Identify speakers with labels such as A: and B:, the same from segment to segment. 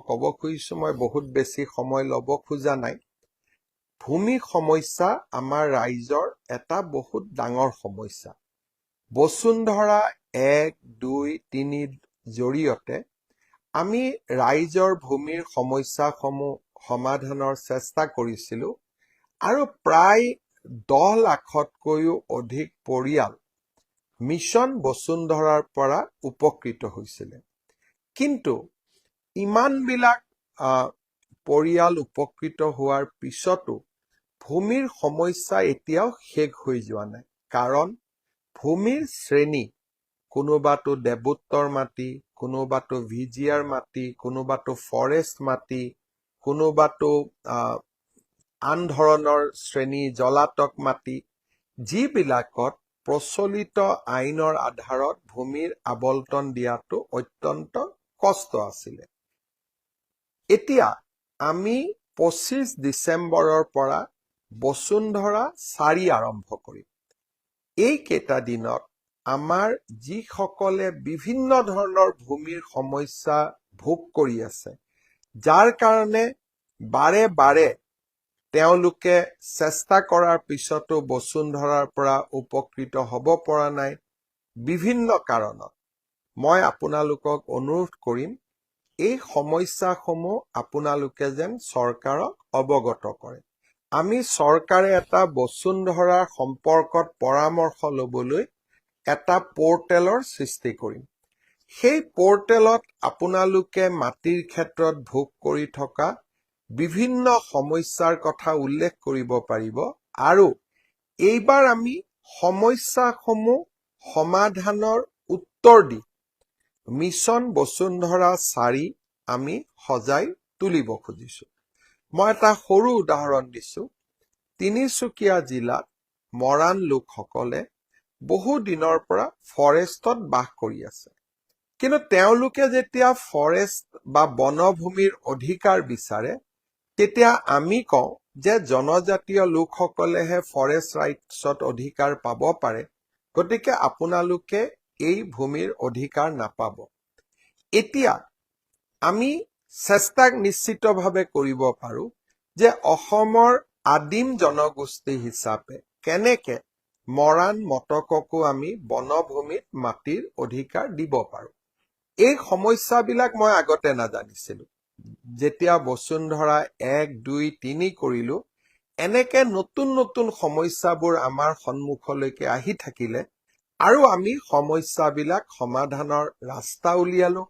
A: ক'ব খুজিছো মই বহুত বেছি সময় ল'ব খোজা নাই ভূমি সমস্যা আমাৰ ৰাইজৰ এটা বহুত ডাঙৰ সমস্যা বসুন্ধৰা 1 2 3 জৰিয়তে আমি ৰাইজৰ ভূমিৰ সমস্যাসমূহ সমাধানৰ চেষ্টা কৰিছিলো আৰু প্ৰায় 10 লাখতকৈও অধিক পৰিয়াল মিছন বসুন্ধৰাৰ পৰা উপকৃত হৈছিল কিন্তু ইমানবিলাক পৰিয়াল উপকৃত হোৱাৰ পিছতো ভূমিৰ সমস্যা এতিয়াও শেষ হৈ যোৱা নাই কাৰণ ভূমিৰ শ্ৰেণী কোনোবাটো দেৱোত্তৰ মাটি কোনোবাটো ভিজিয়াৰ মাটি কোনোবাটো ফৰেষ্ট মাটি কোনোবাটো আন ধৰণৰ শ্ৰেণী জলাতক মাটি যিবিলাকত প্ৰচলিত আইনৰ আধাৰত ভূমিৰ আবল্টন দিয়াটো অত্যন্ত কষ্ট আছিল এতিয়া আমি 25 ডিসেম্বৰৰ পৰা বসুন্ধৰা 4 আৰম্ভ কৰিম এই কেইটা দিনত আমাৰ যিসকলে বিভিন্ন ধৰণৰ ভূমিৰ সমস্যা ভোগ কৰি আছে যাৰ কাৰণে বাৰে বাৰে তেওঁলোকে চেষ্টা কৰাৰ পিছতো বসুন্ধৰাৰ পৰা উপকৃত হ'ব পৰা নাই বিভিন্ন কাৰণত মই আপোনালোকক অনুৰোধ কৰিম এই সমস্যাসমূহ আপোনালোকে যেন চৰকাৰক অৱগত কৰে আমি চৰকাৰে এটা বসুন্ধৰাৰ সম্পৰ্কত পৰামৰ্শ ল'বলৈ এটা পোৰ্টেলৰ সৃষ্টি কৰিম সেই পোৰ্টেলত আপোনালোকে মাটিৰ ক্ষেত্ৰত ভোগ কৰি থকা বিভিন্ন সমস্যাৰ কথা উল্লেখ কৰিব পাৰিব আৰু এইবাৰ আমি সমস্যাসমূহ সমাধানৰ উত্তৰ দি মিছন বসুন্ধৰা 4 আমি সজাই তুলিব খুজিছো মই এটা সৰু উদাহৰণ দিছো তিনিচুকীয়া জিলাত মৰাণ লোকসকলে বহু দিনৰ পৰা ফৰেষ্টত বাস কৰি আছে কিন্তু তেওঁলোকে যেতিয়া ফৰেষ্ট বা বনভূমিৰ অধিকাৰ বিচাৰে তেতিয়া আমি কওঁ যে জনজাতীয় লোকসকলেহে ফৰেষ্ট ৰাইটছত অধিকাৰ পাব পাৰে গতিকে আপোনালোকে এই ভূমিৰ অধিকাৰ নাপাব এতিয়া আমি চেষ্টা নিশ্চিতভাৱে কৰিব পাৰো যে অসমৰ আদিম জনগোষ্ঠী হিচাপে কেনেকে মৰাণ মটককো আমি বনভূমিত মাটিৰ অধিকাৰ দিব পাৰো এই সমস্যাবিলাক মই আগতে নাজানিছিলো যেতিয়া বসুন্ধৰা 1 2 3 কৰিলো এনেকে নতুন নতুন সমস্যাবোৰ আমাৰ সন্মুখলৈকে আহি থাকিলে আৰু আমি সমস্যাবিলাক সমাধানৰ ৰাস্তা উলিয়ালো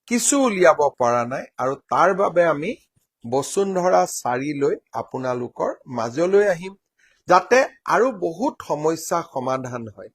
A: কিছু উলিয়াব পৰা নাই আৰু তাৰ বাবে আমি বসুন্ধৰা 4 লৈ আপোনালোকৰ মাজলৈ আহিম যাতে আৰু বহুত সমস্যা সমাধান হয়